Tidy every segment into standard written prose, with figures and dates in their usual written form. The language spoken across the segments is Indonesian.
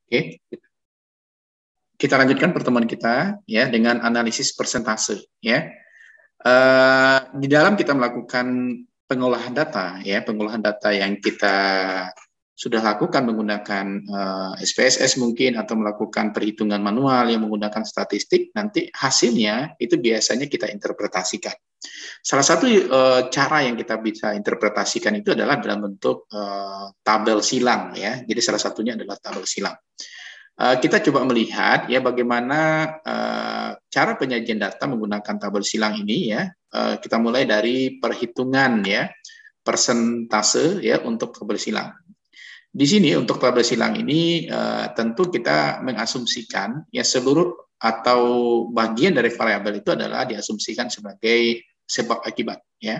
Oke, kita lanjutkan pertemuan kita ya dengan analisis persentase ya. Di dalam kita melakukan pengolahan data ya, pengolahan data yang kita sudah lakukan menggunakan SPSS mungkin atau melakukan perhitungan manual yang menggunakan statistik, nanti hasilnya itu biasanya kita interpretasikan. Salah satu cara yang kita bisa interpretasikan itu adalah dalam bentuk tabel silang ya. Jadi salah satunya adalah tabel silang. Kita coba melihat ya bagaimana cara penyajian data menggunakan tabel silang ini ya. Kita mulai dari perhitungan ya persentase ya untuk tabel silang. Di sini untuk tabel silang ini tentu kita mengasumsikan ya seluruh atau bagian dari variabel itu adalah diasumsikan sebagai sebab akibat ya.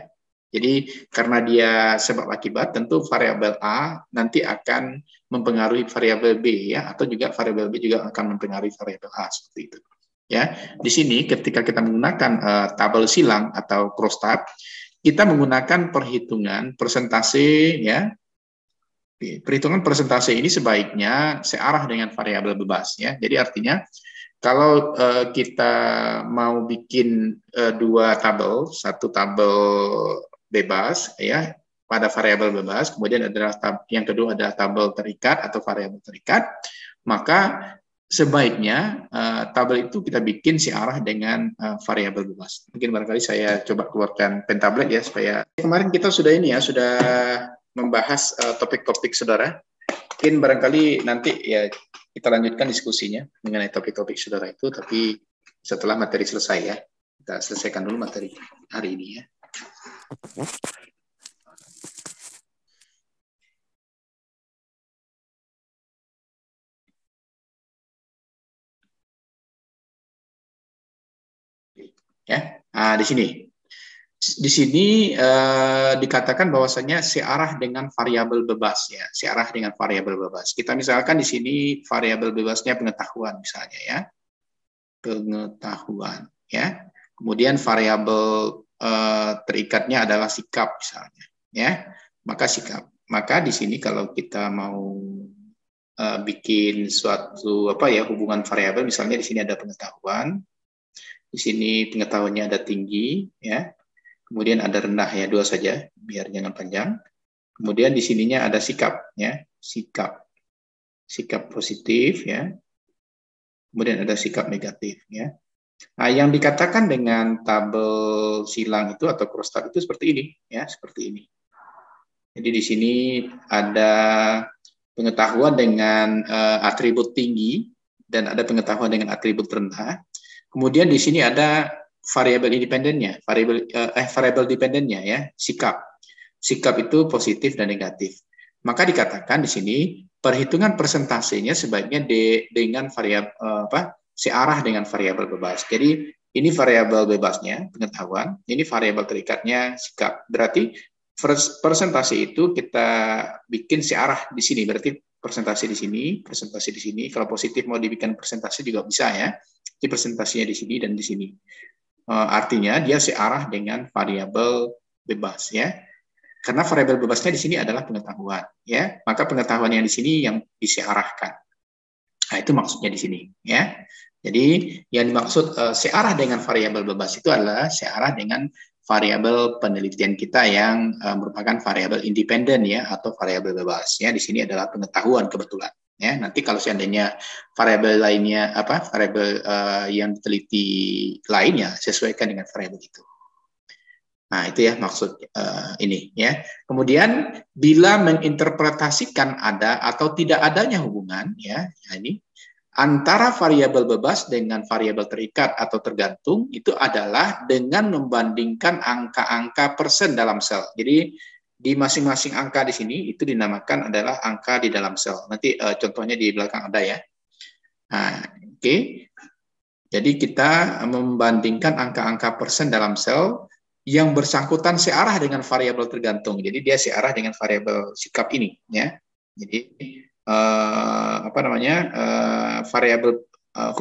Jadi karena dia sebab akibat, tentu variabel A nanti akan mempengaruhi variabel B ya, atau juga variabel B juga akan mempengaruhi variabel A seperti itu. Ya, di sini ketika kita menggunakan tabel silang atau crosstab, kita menggunakan perhitungan persentase ya. Perhitungan persentase ini sebaiknya searah dengan variabel bebas ya. Jadi artinya kalau kita mau bikin dua tabel, satu tabel bebas ya pada variabel bebas, kemudian adalah yang kedua adalah tabel terikat atau variabel terikat, maka sebaiknya tabel itu kita bikin searah dengan variabel bebas. Mungkin barangkali saya coba keluarkan pen tablet ya supaya kemarin kita sudah ini ya sudah membahas topik-topik saudara. Mungkin barangkali nanti ya kita lanjutkan diskusinya mengenai topik-topik saudara itu, tapi setelah materi selesai ya. Kita selesaikan dulu materi hari ini ya. Ya, di sini. Di sini dikatakan bahwasanya searah dengan variabel bebas ya, searah dengan variabel bebas. Kita misalkan di sini variabel bebasnya pengetahuan misalnya ya, pengetahuan ya. Kemudian variabel terikatnya adalah sikap misalnya ya, maka sikap. Maka di sini kalau kita mau bikin suatu hubungan variabel, misalnya di sini ada pengetahuan, di sini pengetahuannya ada tinggi ya. Kemudian ada rendah ya, dua saja biar jangan panjang. Kemudian di sininya ada sikap ya, sikap positif ya. Kemudian ada sikap negatif ya. Nah, yang dikatakan dengan tabel silang itu atau crosstab itu seperti ini ya, seperti ini. Jadi di sini ada pengetahuan dengan atribut tinggi dan ada pengetahuan dengan atribut rendah. Kemudian di sini ada variabel independennya, variabel dependennya ya, sikap. Sikap itu positif dan negatif. Maka dikatakan di sini perhitungan persentasenya sebaiknya dengan variabel searah dengan variabel bebas. Jadi ini variabel bebasnya pengetahuan, ini variabel terikatnya sikap. Berarti persentase itu kita bikin searah di sini. Berarti persentase di sini, persentase di sini. Kalau positif mau dibikin persentase juga bisa ya. Jadi persentasenya di sini dan di sini. Artinya dia searah dengan variabel bebas ya. Karena variabel bebasnya di sini adalah pengetahuan ya. Maka pengetahuan yang di sini yang disearahkan. Nah, itu maksudnya di sini ya. Jadi yang dimaksud searah dengan variabel bebas itu adalah searah dengan variabel penelitian kita yang merupakan variabel independen ya atau variabel bebas ya. Di sini adalah pengetahuan kebetulan. Ya, nanti kalau seandainya variabel lainnya variabel yang diteliti lainnya sesuaikan dengan variabel itu. Nah, itu ya maksud ini ya. Kemudian bila menginterpretasikan ada atau tidak adanya hubungan ya ini antara variabel bebas dengan variabel terikat atau tergantung itu adalah dengan membandingkan angka-angka persen dalam sel. Jadi di masing-masing angka di sini itu dinamakan adalah angka di dalam sel. Nanti contohnya di belakang ada ya. Nah, oke. Jadi kita membandingkan angka-angka persen dalam sel yang bersangkutan searah dengan variabel tergantung. Jadi dia searah dengan variabel sikap ini ya. Jadi variabel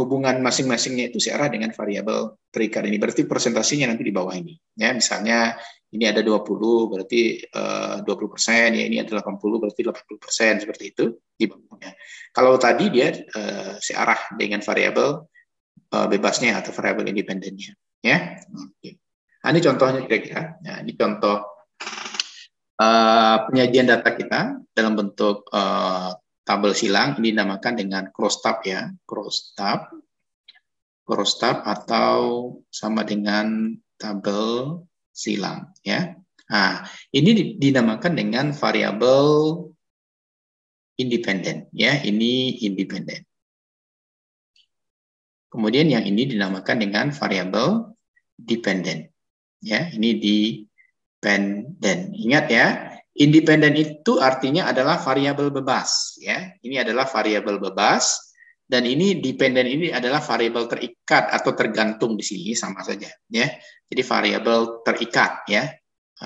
hubungan masing-masingnya itu searah dengan variabel terikat ini. Berarti presentasinya nanti di bawah ini. Ya, misalnya Ini ada 20, berarti 20%, ya ini ada 80, berarti 80%, seperti itu. Ya. Kalau tadi dia searah dengan variabel bebasnya atau variabel independennya. Ya. Oke. Nah, ini contohnya kira-kira. Nah, ini contoh penyajian data kita dalam bentuk tabel silang. Ini dinamakan dengan crosstab ya, crosstab atau sama dengan tabel silang ya. Nah, ini dinamakan dengan variabel independen ya, ini independen. Kemudian yang ini dinamakan dengan variabel dependen ya, ini dependen. Ingat ya, independen itu artinya adalah variabel bebas ya. Ini adalah variabel bebas. Dan ini dependen ini adalah variabel terikat atau tergantung di sini sama saja ya. Jadi variabel terikat ya.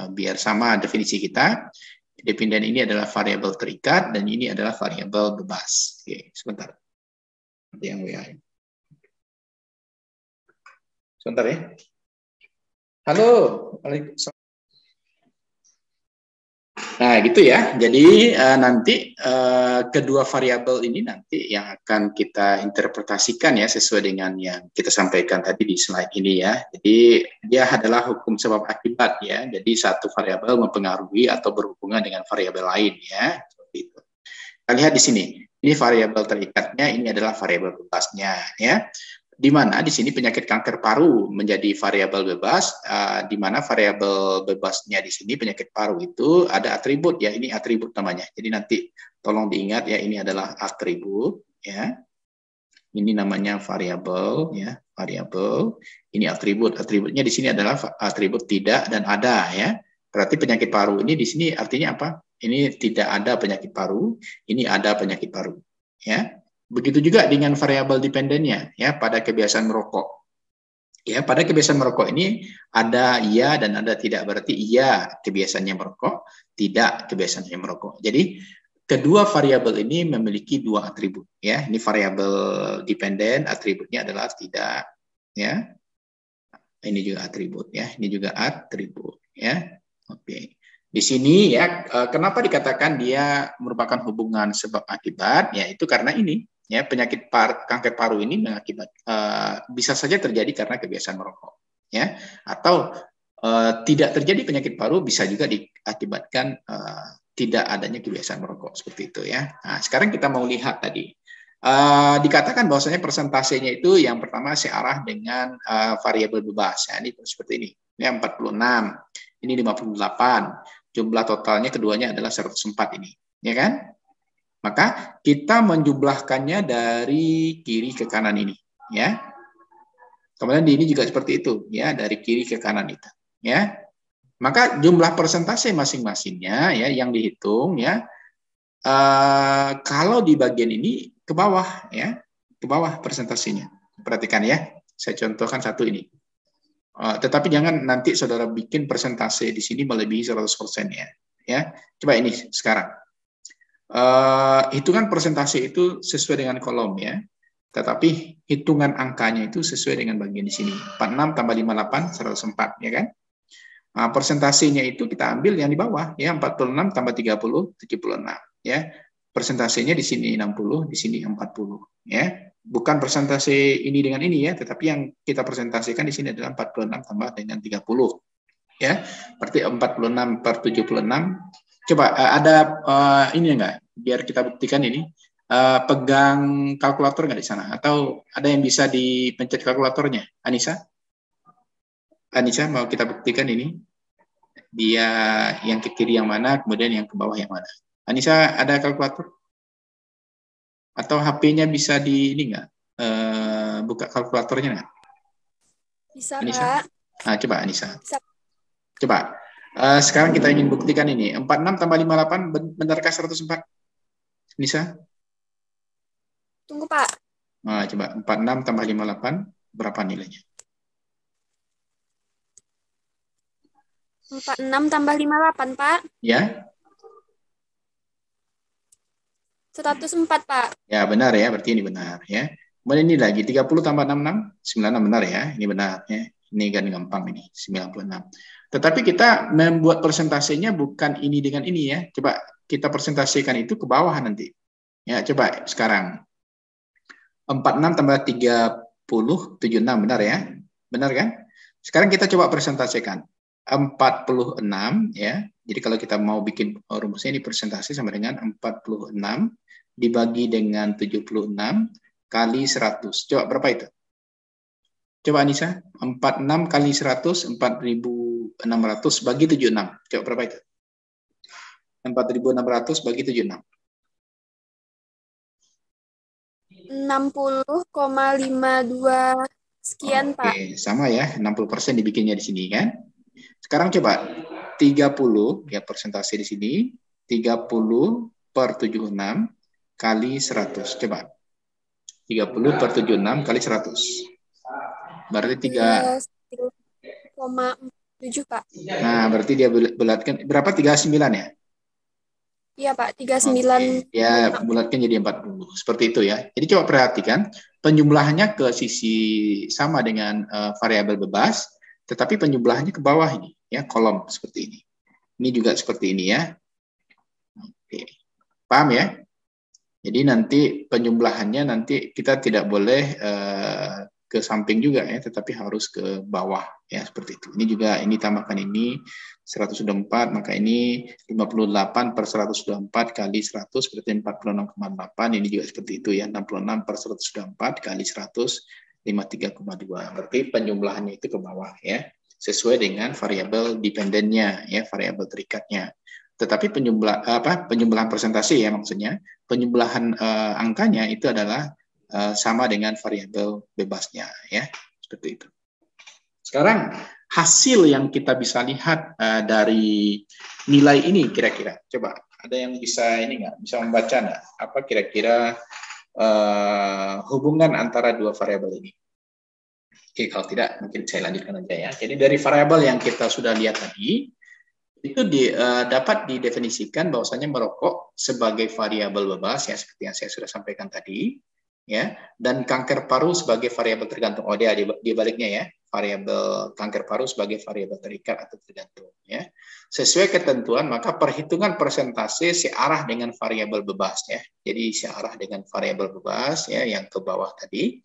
Biar sama definisi kita. Dependen ini adalah variabel terikat dan ini adalah variabel bebas. Oke, sebentar. Ada yang WA. Sebentar ya. Halo. Waalaikumsalam. Nah, gitu ya. Jadi nanti kedua variabel ini nanti yang akan kita interpretasikan ya sesuai dengan yang kita sampaikan tadi di slide ini ya. Jadi dia adalah hukum sebab akibat ya. Jadi satu variabel mempengaruhi atau berhubungan dengan variabel lain ya. Seperti itu. Kita lihat di sini. Ini variabel terikatnya, ini adalah variabel bebasnya ya. Di mana di sini penyakit kanker paru menjadi variabel bebas, di mana variabel bebasnya di sini penyakit paru itu ada atribut ya, ini atribut namanya. Jadi nanti tolong diingat ya, ini adalah atribut ya. Ini namanya variabel ya, variabel. Ini atribut. Atributnya di sini adalah atribut tidak dan ada ya. Berarti penyakit paru ini di sini artinya apa? Ini tidak ada penyakit paru, ini ada penyakit paru ya. Begitu juga dengan variabel dependennya ya, pada kebiasaan merokok. Ya, pada kebiasaan merokok ini ada iya dan ada tidak, berarti iya kebiasaannya merokok, tidak kebiasaannya merokok. Jadi kedua variabel ini memiliki dua atribut ya. Ini variabel dependen, atributnya adalah tidak ya. Ini juga atribut ya, ini juga atribut ya. Oke. Di sini ya, kenapa dikatakan dia merupakan hubungan sebab akibat? Ya itu karena ini ya, penyakit kanker paru ini mengakibat bisa saja terjadi karena kebiasaan merokok ya, atau tidak terjadi penyakit paru bisa juga diakibatkan tidak adanya kebiasaan merokok, seperti itu ya. Nah, sekarang kita mau lihat tadi dikatakan bahwasanya persentasenya itu yang pertama searah dengan variabel bebas ya, ini seperti ini ya, 46, ini 58, jumlah totalnya keduanya adalah 104 ini ya kan. Maka kita menjumlahkannya dari kiri ke kanan ini, ya. Kemudian di ini juga seperti itu, ya, dari kiri ke kanan itu, ya. Maka jumlah persentase masing-masingnya, ya, yang dihitung, ya. Kalau di bagian ini ke bawah, ya, ke bawah persentasenya. Perhatikan ya, saya contohkan satu ini. Tetapi jangan nanti saudara bikin persentase di sini melebihi 100% ya. Ya, coba ini sekarang. Hitungan persentase itu sesuai dengan kolom ya, tetapi hitungan angkanya itu sesuai dengan bagian di sini. 46 tambah 58 104 ya kan. Persentasenya itu kita ambil yang di bawah ya, 46 tambah 30 76 ya. Persentasenya di sini 60, di sini 40 ya. Bukan persentase ini dengan ini ya, tetapi yang kita presentasikan di sini adalah 46 tambah dengan 30 ya. Berarti 46 per 76. Coba ada ini enggak? Biar kita buktikan ini. Pegang kalkulator nggak di sana? Atau ada yang bisa dipencet kalkulatornya? Anissa? Anissa, mau kita buktikan ini? Dia yang ke kiri yang mana, kemudian yang ke bawah yang mana? Anissa, ada kalkulator? Atau HP-nya bisa di ini nggak? Buka kalkulatornya nggak? Bisa, Anissa? Pak. Coba Anissa. Bisa. Coba. Sekarang kita ingin buktikan ini. 46 tambah 58, benarkah 104? Nisa? Tunggu, Pak. Coba 46 tambah 58, berapa nilainya? 46 tambah 58, Pak. Ya? 104, Pak. Ya, benar ya, berarti ini benar ya. Kemudian ini lagi, 30 tambah 66, 96 benar ya, ini benar ya. Ini kan gampang ini, 96. Tetapi kita membuat persentasenya bukan ini dengan ini ya. Coba kita presentasikan itu ke bawah nanti. Ya, coba sekarang. 46 tambah 30, 76, benar ya? Benar kan? Sekarang kita coba presentasikan. 46 ya. Jadi kalau kita mau bikin rumusnya ini presentasi sama dengan 46 dibagi dengan 76 kali 100. Coba berapa itu? Coba Anissa, 46 kali 100, 4.600 bagi 76. Coba berapa itu? 4.600 bagi 76. 60,52 sekian, Pak. Oke, sama ya, 60% dibikinnya di sini kan. Sekarang coba 30 ya persentase di sini, 30 per 76 kali 100. Coba 30 per 76 kali 100. Berarti 3,7, Pak. Nah, berarti dia bulatkan berapa? 39 ya? Iya, Pak. 39. Ya, bulatkan jadi 40. Seperti itu ya. Jadi coba perhatikan, penjumlahannya ke sisi sama dengan variabel bebas, tetapi penjumlahannya ke bawah ini, ya, kolom seperti ini. Ini juga seperti ini ya. Oke. Paham ya? Jadi nanti penjumlahannya nanti kita tidak boleh ke samping juga ya, tetapi harus ke bawah ya, seperti itu. Ini juga ini tambahkan ini 104, maka ini 58 per 104 kali 100 berarti 46,8. Ini juga seperti itu ya, 66 per 104 kali 100 53,2. Berarti penjumlahannya itu ke bawah ya, sesuai dengan variabel dependennya ya, variabel terikatnya. Tetapi penjumlahan presentasi ya, maksudnya penjumlahan angkanya itu adalah sama dengan variabel bebasnya ya, seperti itu. Sekarang hasil yang kita bisa lihat dari nilai ini kira-kira, coba ada yang bisa ini nggak, bisa membaca nggak apa kira-kira hubungan antara dua variabel ini? Oke, kalau tidak mungkin saya lanjutkan aja ya. Jadi dari variabel yang kita sudah lihat tadi itu dapat didefinisikan bahwasanya merokok sebagai variabel bebas ya, seperti yang saya sudah sampaikan tadi ya, dan kanker paru sebagai variabel tergantung. Oh, dia di baliknya ya, variabel kanker paru sebagai variabel terikat atau tergantung ya. Sesuai ketentuan maka perhitungan persentase searah dengan variabel bebas ya. Jadi searah dengan variabel bebas ya yang ke bawah tadi,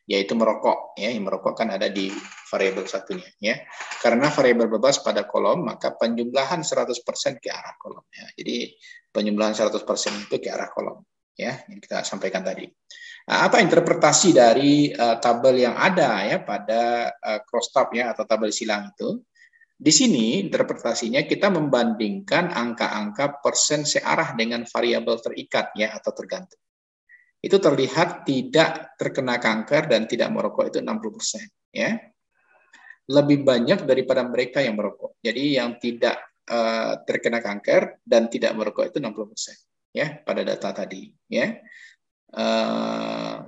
yaitu merokok ya. Yang merokok kan ada di variabel satunya ya. Karena variabel bebas pada kolom maka penjumlahan 100% ke arah kolom ya. Jadi penjumlahan 100% itu ke arah kolom ya, yang kita sampaikan tadi. Nah, apa interpretasi dari tabel yang ada ya pada crosstab ya atau tabel silang itu? Di sini interpretasinya kita membandingkan angka-angka persen searah dengan variabel terikat ya atau tergantung. Itu terlihat tidak terkena kanker dan tidak merokok itu 60% ya. Lebih banyak daripada mereka yang merokok. Jadi yang tidak terkena kanker dan tidak merokok itu 60% ya pada data tadi ya.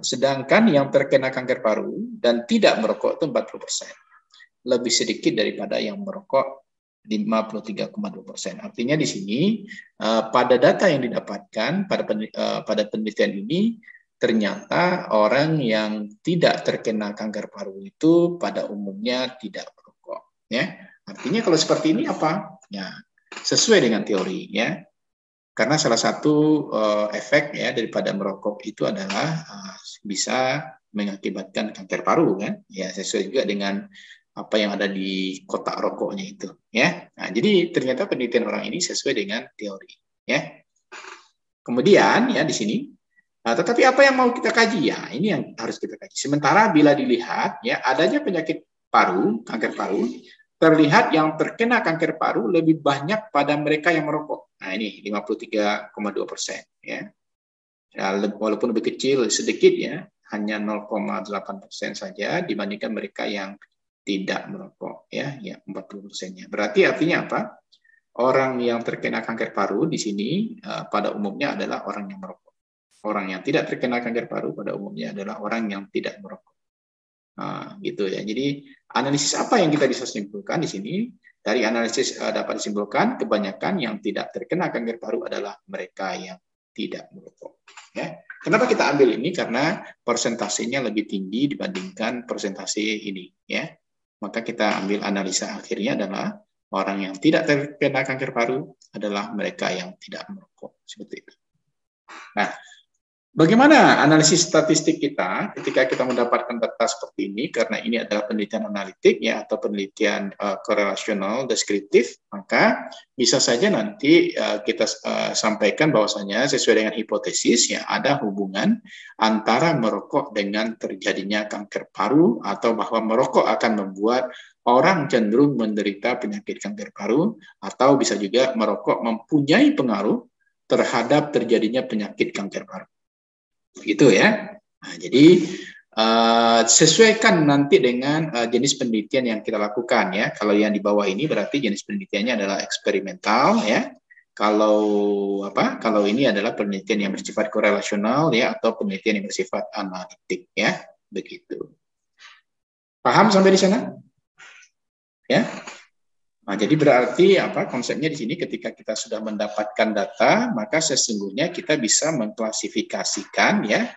Sedangkan yang terkena kanker paru dan tidak merokok itu 40%. Lebih sedikit daripada yang merokok 53,2%. Artinya di sini pada data yang didapatkan pada penelitian ini ternyata orang yang tidak terkena kanker paru itu pada umumnya tidak merokok ya. Artinya kalau seperti ini apa? Ya, sesuai dengan teori ya. Karena salah satu efek ya daripada merokok itu adalah bisa mengakibatkan kanker paru kan. Ya, sesuai juga dengan apa yang ada di kotak rokoknya itu ya. Nah, jadi ternyata penelitian orang ini sesuai dengan teori ya. Kemudian ya di sini tetapi apa yang mau kita kaji ya, ini yang harus kita kaji. Sementara bila dilihat ya adanya penyakit paru, kanker paru, terlihat yang terkena kanker paru lebih banyak pada mereka yang merokok. Nah, ini 53,2% ya. Ya, walaupun lebih kecil sedikit ya, hanya 0,8% saja dibandingkan mereka yang tidak merokok ya, 40%-nya. Berarti artinya apa? Orang yang terkena kanker paru di sini pada umumnya adalah orang yang merokok. Orang yang tidak terkena kanker paru pada umumnya adalah orang yang tidak merokok. Gitu ya. Jadi analisis apa yang kita bisa simpulkan di sini? Dari analisis dapat disimpulkan kebanyakan yang tidak terkena kanker paru adalah mereka yang tidak merokok. Ya. Kenapa kita ambil ini? Karena persentasenya lebih tinggi dibandingkan persentase ini. Ya. Maka kita ambil analisa akhirnya adalah Orang yang tidak terkena kanker paru adalah mereka yang tidak merokok. Seperti itu. Nah, bagaimana analisis statistik kita ketika kita mendapatkan data seperti ini? Karena ini adalah penelitian analitik ya, atau penelitian korelasional deskriptif, maka bisa saja nanti kita sampaikan bahwasanya sesuai dengan hipotesis ya, ada hubungan antara merokok dengan terjadinya kanker paru, atau bahwa merokok akan membuat orang cenderung menderita penyakit kanker paru, atau bisa juga merokok mempunyai pengaruh terhadap terjadinya penyakit kanker paru. Gitu ya. Nah, jadi sesuaikan nanti dengan jenis penelitian yang kita lakukan ya. Kalau yang di bawah ini berarti jenis penelitiannya adalah eksperimental ya. Kalau Kalau ini adalah penelitian yang bersifat korelasional ya, atau penelitian yang bersifat analitik ya. Begitu. Paham sampai di sana? Ya. Nah, jadi berarti konsepnya di sini, ketika kita sudah mendapatkan data, maka sesungguhnya kita bisa mengklasifikasikan ya,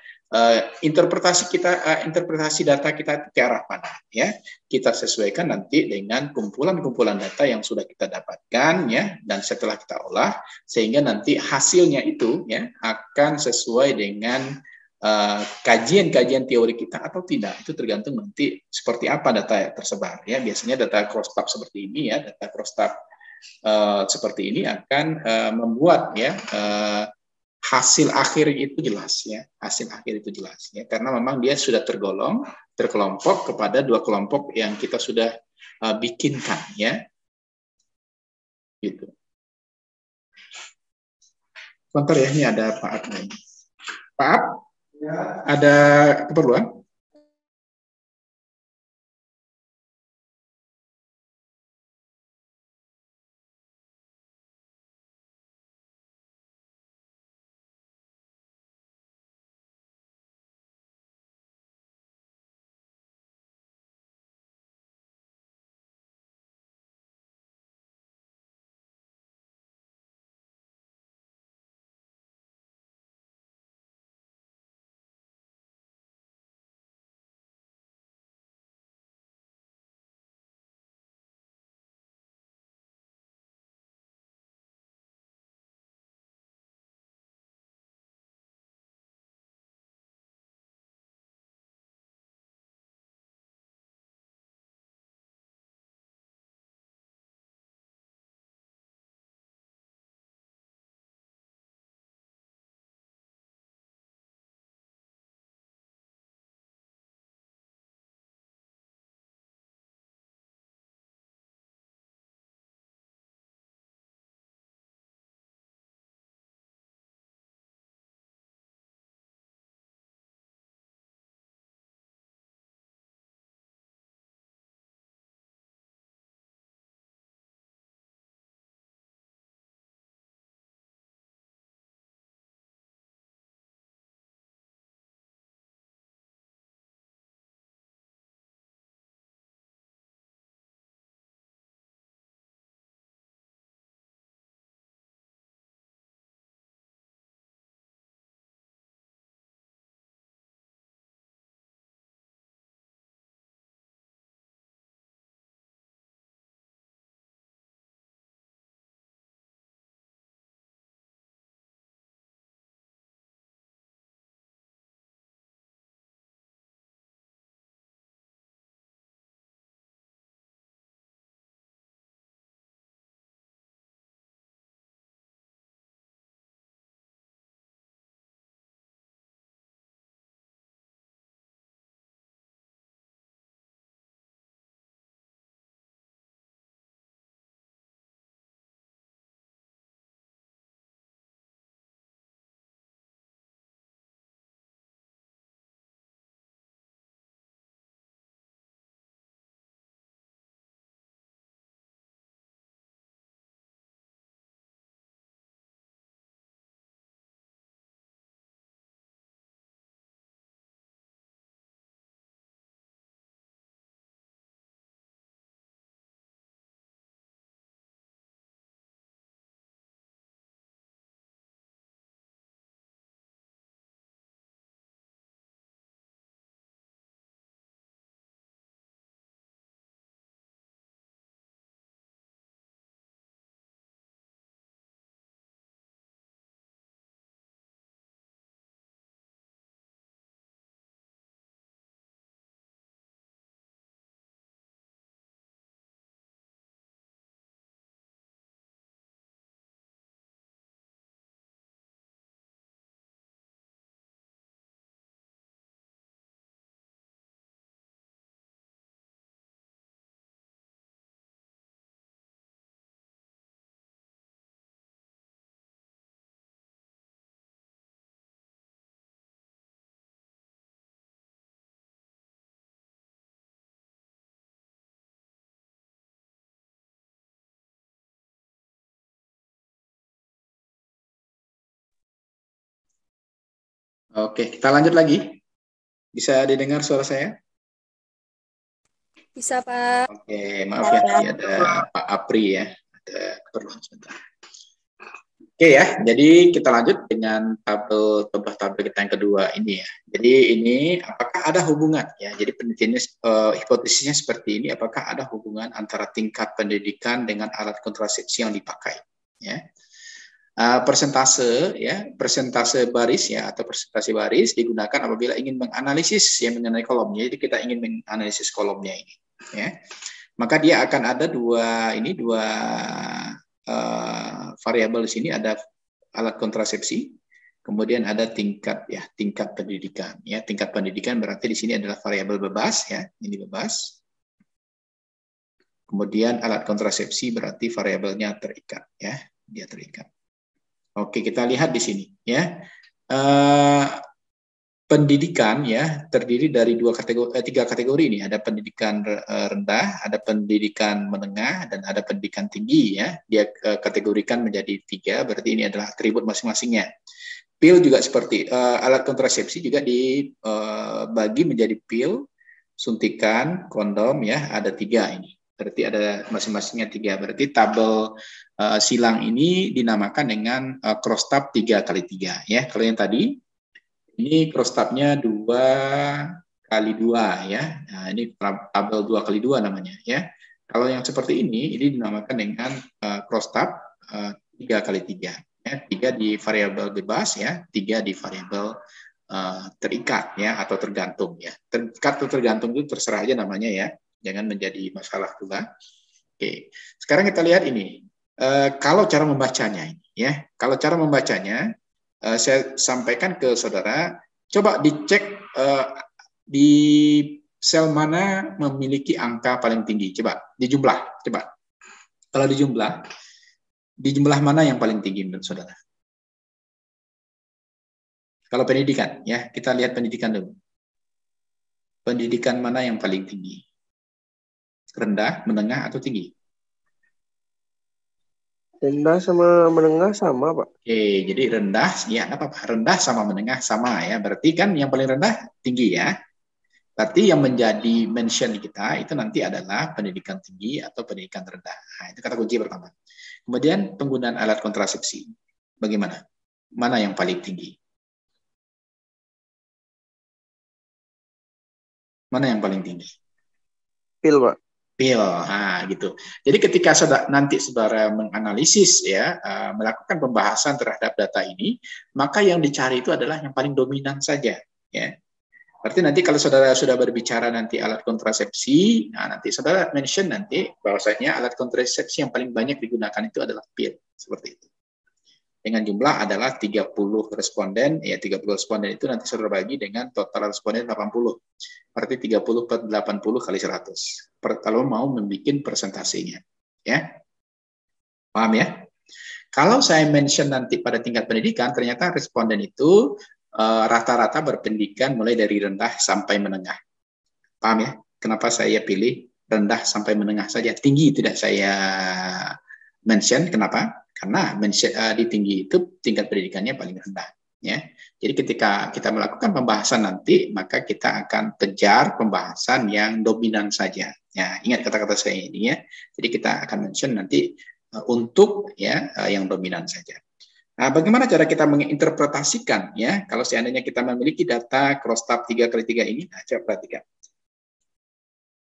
interpretasi data kita ke arah mana ya. Kita sesuaikan nanti dengan kumpulan-kumpulan data yang sudah kita dapatkan ya, dan setelah kita olah, sehingga nanti hasilnya itu ya akan sesuai dengan kajian-kajian teori kita atau tidak. Itu tergantung nanti seperti apa data yang tersebar ya. Biasanya data crosstab seperti ini ya, data crosstab seperti ini akan membuat ya hasil akhir itu jelas ya, hasil akhir itu jelas ya, karena memang dia sudah terkelompok kepada dua kelompok yang kita sudah bikinkan ya, gitu. Sebentar ya, ini ada Pak Ab. Pak Ab, ada keperluan? Oke, kita lanjut lagi. Bisa didengar suara saya? Bisa, Pak. Oke, maaf ya, tadi ada Pak Apri ya. Ada keperluan sebentar. Oke ya, jadi kita lanjut dengan tabel kita yang kedua ini ya. Jadi ini apakah ada hubungan ya? Jadi penelitiannya hipotesisnya seperti ini, apakah ada hubungan antara tingkat pendidikan dengan alat kontrasepsi yang dipakai? Ya. Persentase baris ya atau persentase baris digunakan apabila ingin menganalisis yang mengenai kolomnya. Jadi kita ingin menganalisis kolomnya ini, ya. Maka dia akan ada dua variabel di sini, ada alat kontrasepsi, kemudian ada tingkat pendidikan. Ya, tingkat pendidikan berarti di sini adalah variabel bebas ya, ini bebas. Kemudian alat kontrasepsi berarti variabelnya terikat ya, dia terikat. Oke, kita lihat di sini ya. Pendidikan ya terdiri dari tiga kategori ini. Ada pendidikan rendah, ada pendidikan menengah, dan ada pendidikan tinggi ya. Dia kategorikan menjadi tiga, berarti ini adalah atribut masing-masingnya. Pil juga seperti alat kontrasepsi juga dibagi menjadi pil, suntikan, kondom ya. Ada tiga ini. Berarti ada masing-masingnya tiga. Berarti tabel silang ini dinamakan dengan crosstab 3x3 ya. Kalau yang tadi ini crosstabnya 2x2 ya. Nah, ini tabel 2x2 namanya ya. Kalau yang seperti ini dinamakan dengan crosstab 3x3 ya. 3 di variabel bebas ya, 3 di variabel terikat ya atau tergantung ya. Terikat atau tergantung itu terserah aja namanya ya. Jangan menjadi masalah juga. Oke. Sekarang kita lihat ini. Kalau cara membacanya ini ya. Kalau cara membacanya saya sampaikan ke saudara, coba dicek di sel mana memiliki angka paling tinggi. Coba dijumlah, coba. Kalau dijumlah mana yang paling tinggi menurut saudara? Kalau pendidikan, ya kita lihat pendidikan dulu. Pendidikan mana yang paling tinggi? Rendah, menengah, atau tinggi? Rendah sama menengah sama, Pak. Oke, jadi rendah, ya apa-apa. Rendah sama menengah sama ya. Berarti kan yang paling rendah tinggi ya. Berarti yang menjadi mention kita itu nanti adalah pendidikan tinggi atau pendidikan rendah. Nah, itu kata kunci pertama. Kemudian penggunaan alat kontrasepsi. Bagaimana? Mana yang paling tinggi? Mana yang paling tinggi? Pil, Pak. Pil, nah gitu. Jadi ketika nanti saudara menganalisis ya, melakukan pembahasan terhadap data ini, maka yang dicari itu adalah yang paling dominan saja, ya. Berarti nanti kalau saudara sudah berbicara nanti alat kontrasepsi, nah nanti saudara mention nanti bahwasanya alat kontrasepsi yang paling banyak digunakan itu adalah pil, seperti itu. Dengan jumlah adalah 30 responden, ya 30 responden itu nanti saudara bagi dengan total responden 80. Berarti 30 per 80 kali 100. Kalau mau membuat persentasenya. Ya. Paham ya? Kalau saya mention nanti pada tingkat pendidikan, ternyata responden itu rata-rata berpendidikan mulai dari rendah sampai menengah. Paham ya? Kenapa saya pilih rendah sampai menengah saja? Tinggi tidak saya mention. Kenapa? Karena di tinggi itu tingkat pendidikannya paling rendah. Ya. Jadi ketika kita melakukan pembahasan nanti, maka kita akan kejar pembahasan yang dominan saja. Ya, ingat kata-kata saya ini ya. Jadi kita akan mention nanti untuk ya yang dominan saja. Nah, bagaimana cara kita menginterpretasikan ya kalau seandainya kita memiliki data crosstab 3x3 ini? Nah, coba perhatikan.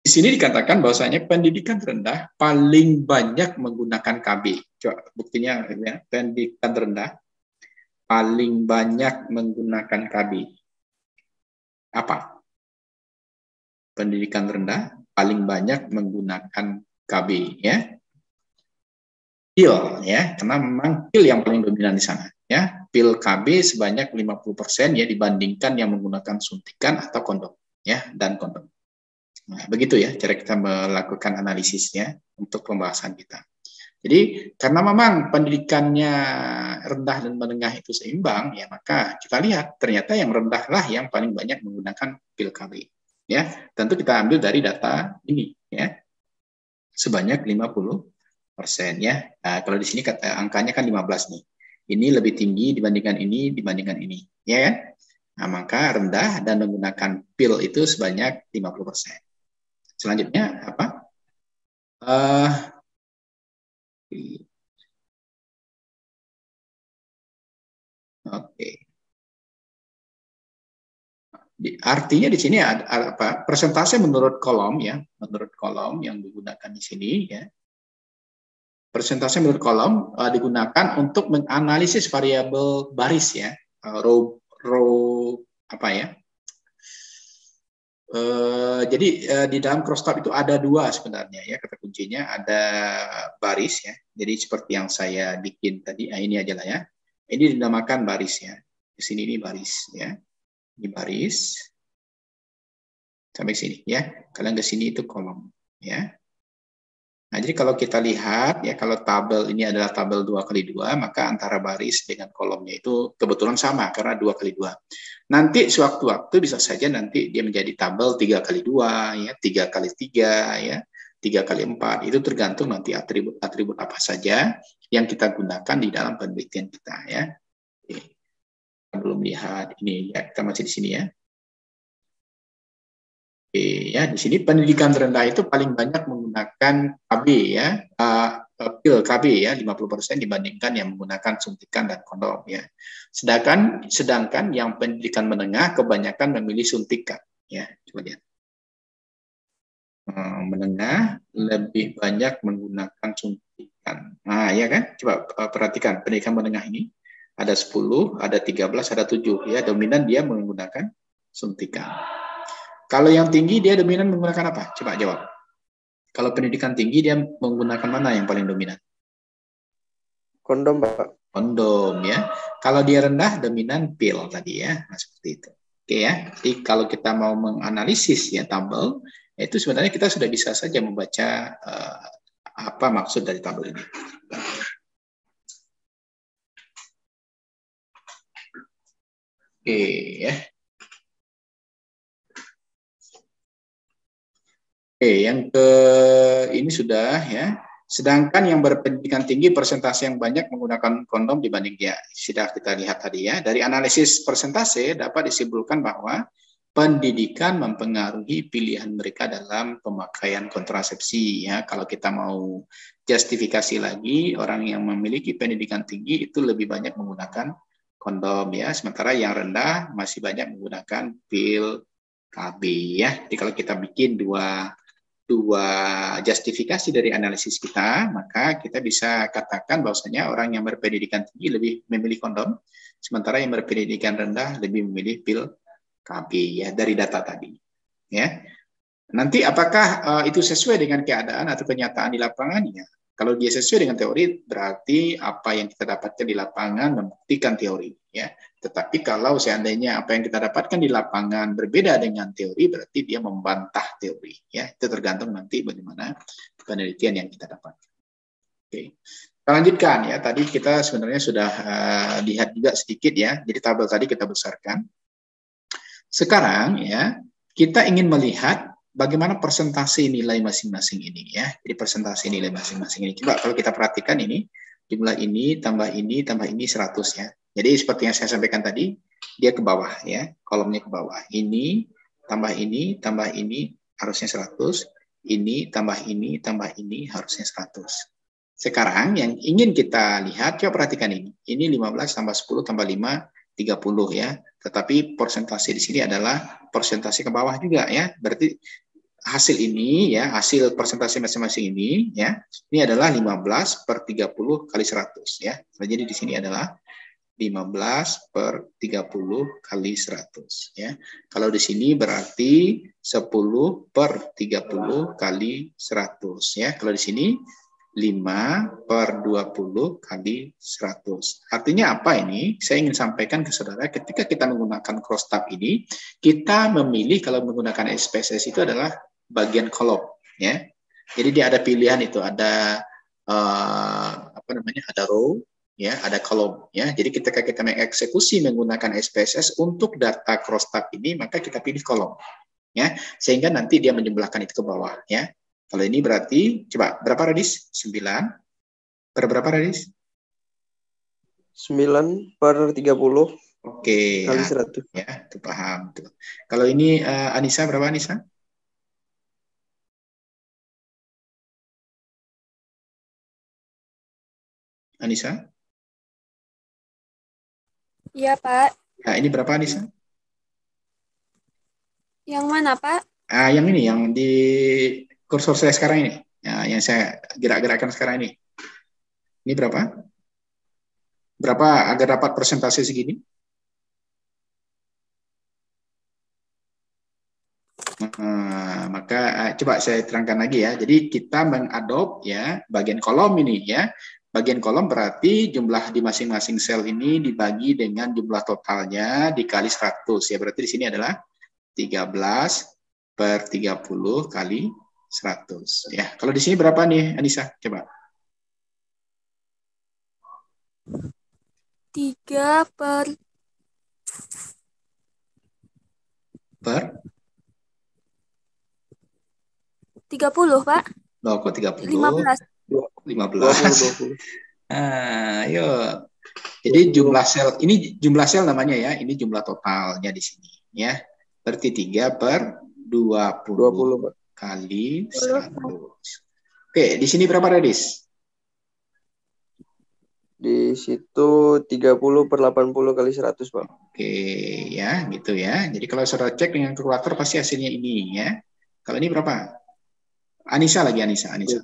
Di sini dikatakan bahwasanya pendidikan rendah paling banyak menggunakan KB. Coba buktinya ya, pendidikan rendah paling banyak menggunakan KB. Apa? Pendidikan rendah paling banyak menggunakan KB ya. Pil ya, karena memang pil yang paling dominan di sana ya. Pil KB sebanyak 50% ya dibandingkan yang menggunakan suntikan atau kondom ya dan kondom. Nah, begitu ya cara kita melakukan analisisnya untuk pembahasan kita. Jadi karena memang pendidikannya rendah dan menengah itu seimbang, ya maka kita lihat ternyata yang rendah lah yang paling banyak menggunakan pil KB. Ya, tentu kita ambil dari data ini ya. Sebanyak 50% ya. Nah, kalau di sini angkanya kan 15 nih. Ini lebih tinggi dibandingkan ini, ya kan? Nah, maka rendah dan menggunakan pil itu sebanyak 50%. Selanjutnya apa? Oke. Artinya di sini ada apa? Persentase menurut kolom ya, menurut kolom yang digunakan di sini ya. Persentase menurut kolom digunakan untuk menganalisis variabel baris ya, row apa ya? Jadi di dalam crosstab itu ada dua sebenarnya ya, kata kuncinya ada baris ya. Jadi seperti yang saya bikin tadi, ini aja lah ya. Ini dinamakan baris ya. Di sini ini baris ya. Ini baris sampai sini ya. Kalian ke sini itu kolom ya. Nah, jadi kalau kita lihat ya, kalau tabel ini adalah tabel 2x2, maka antara baris dengan kolomnya itu kebetulan sama karena 2x2. Nanti sewaktu-waktu bisa saja nanti dia menjadi tabel 3x2 ya, 3x3 ya, 3x4. Itu tergantung nanti atribut-atribut apa saja yang kita gunakan di dalam penelitian kita ya. Oke. Kita belum lihat ini ya, kita masih di sini ya. Ya, di sini pendidikan rendah itu paling banyak menggunakan KB ya, pil KB ya, 50% dibandingkan yang menggunakan suntikan dan kondom ya. Sedangkan yang pendidikan menengah kebanyakan memilih suntikan ya. Coba lihat. Menengah lebih banyak menggunakan suntikan. Nah, ya kan? Coba perhatikan pendidikan menengah ini ada 10, ada 13, ada 7 ya, dominan dia menggunakan suntikan. Kalau yang tinggi dia dominan menggunakan apa? Coba jawab. Kalau pendidikan tinggi dia menggunakan mana yang paling dominan? Kondom, Pak. Kondom ya. Kalau dia rendah dominan pil tadi ya. Nah, seperti itu. Oke ya. Jadi kalau kita mau menganalisis ya tabel, itu sebenarnya kita sudah bisa saja membaca apa maksud dari tabel ini. Oke ya. Oke, yang ke ini sudah ya. Sedangkan yang berpendidikan tinggi persentase yang banyak menggunakan kondom dibanding dia. Sudah kita lihat tadi ya. Dari analisis persentase dapat disimpulkan bahwa pendidikan mempengaruhi pilihan mereka dalam pemakaian kontrasepsi ya. Kalau kita mau justifikasi lagi, orang yang memiliki pendidikan tinggi itu lebih banyak menggunakan kondom ya. Sementara yang rendah masih banyak menggunakan pil KB ya. Jadi kalau kita bikin dua justifikasi dari analisis kita, maka kita bisa katakan bahwasanya orang yang berpendidikan tinggi lebih memilih kondom, sementara yang berpendidikan rendah lebih memilih pil KB ya, dari data tadi. Ya. Nanti apakah itu sesuai dengan keadaan atau kenyataan di lapangannya? Kalau dia sesuai dengan teori, berarti apa yang kita dapatkan di lapangan membuktikan teori. Ya. Tetapi kalau seandainya apa yang kita dapatkan di lapangan berbeda dengan teori, berarti dia membantah teori. Ya. Itu tergantung nanti bagaimana penelitian yang kita dapatkan. Oke. Kita lanjutkan ya. Tadi kita sebenarnya sudah lihat juga sedikit ya. Jadi tabel tadi kita besarkan. Sekarang ya, kita ingin melihat bagaimana persentase nilai masing-masing ini ya. Jadi persentase nilai masing-masing ini. Coba kalau kita perhatikan ini, jumlah ini tambah ini 100 ya. Jadi seperti yang saya sampaikan tadi, dia ke bawah ya, kolomnya ke bawah. Ini tambah ini harusnya 100, ini tambah ini harusnya 100. Sekarang yang ingin kita lihat, coba perhatikan ini. Ini 15 tambah 10 tambah 5, 30 ya. Tetapi persentase di sini adalah persentase ke bawah juga ya. Berarti hasil ini ya, hasil persentase masing-masing ini ya, ini adalah 15 per 30 kali 100 ya. Jadi di sini adalah 15 per 30 kali 100 ya. Kalau di sini berarti 10 per 30 kali 100 ya. Kalau di sini 5 per 20 kali 100. Artinya apa ini? Saya ingin sampaikan ke saudara, ketika kita menggunakan crosstab ini, kita memilih kalau menggunakan SPSS itu adalah bagian kolom. Ya. Jadi dia ada pilihan itu, ada ada row, ya, ada kolom. Ya. Jadi ketika kita mengeksekusi menggunakan SPSS untuk data crosstab ini, maka kita pilih kolom. Ya. Sehingga nanti dia menjumlahkan itu ke bawah. Ya. Kalau ini berarti, coba, berapa Radis? 9 per berapa Radis? 9 per 30 Oke, kali ya, 100. ya, itu paham. Tuh. Kalau ini Anissa berapa Anissa? Anissa? Iya, Pak. Nah, ini berapa Anissa? Yang mana, Pak? Yang ini, yang di kursor saya sekarang ini, ya, yang saya gerak-gerakkan sekarang ini. Ini berapa? Berapa agar dapat persentase segini? Maka coba saya terangkan lagi ya. Jadi kita mengadop ya bagian kolom ini ya. Bagian kolom berarti jumlah di masing-masing sel ini dibagi dengan jumlah totalnya dikali 100 ya. Berarti di sini adalah 13/30 kali 100 ya. Kalau di sini berapa nih Anissa? Coba. 3 per Per 30, Pak. loh, kok 30? 15. 15. 20. Ayo. Jadi jumlah sel ini jumlah sel namanya ya. Ini jumlah totalnya di sini ya. Berarti 3/20 20, Pak. kali 10. 100. Oke, di sini berapa Radis? Di situ 30/80 kali 100, Pak. Oke, ya, gitu ya. Jadi kalau saudara cek dengan kalkulator pasti hasilnya ini ya. Kalau ini berapa? Anissa lagi, Anissa, Anissa.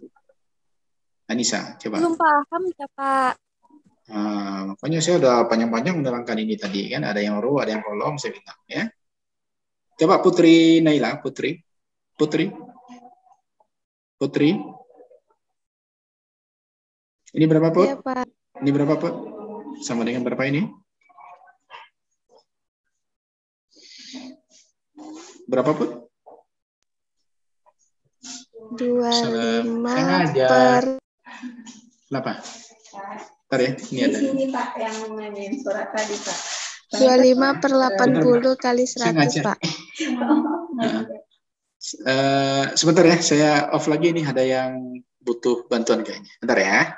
Anissa, coba. Belum paham ya, Pak. Makanya saya udah panjang-panjang menerangkan ini tadi kan. Ada yang row, ada yang kolom, saya bilang ya. Coba Putri Naila, Putri. Putri. Putri. Ini berapa, Put? Iya, Pak. Ini berapa, Put? Sama dengan berapa ini? Berapa, Put? 25 Sengaja. per... Kenapa? Ntar ya, ini ada. Di sini Pak yang nanyain surat tadi Pak. 25/80 kali 100, Sengaja. Pak. Sebentar ya, saya off lagi nih, ada yang butuh bantuan kayaknya. Bentar ya.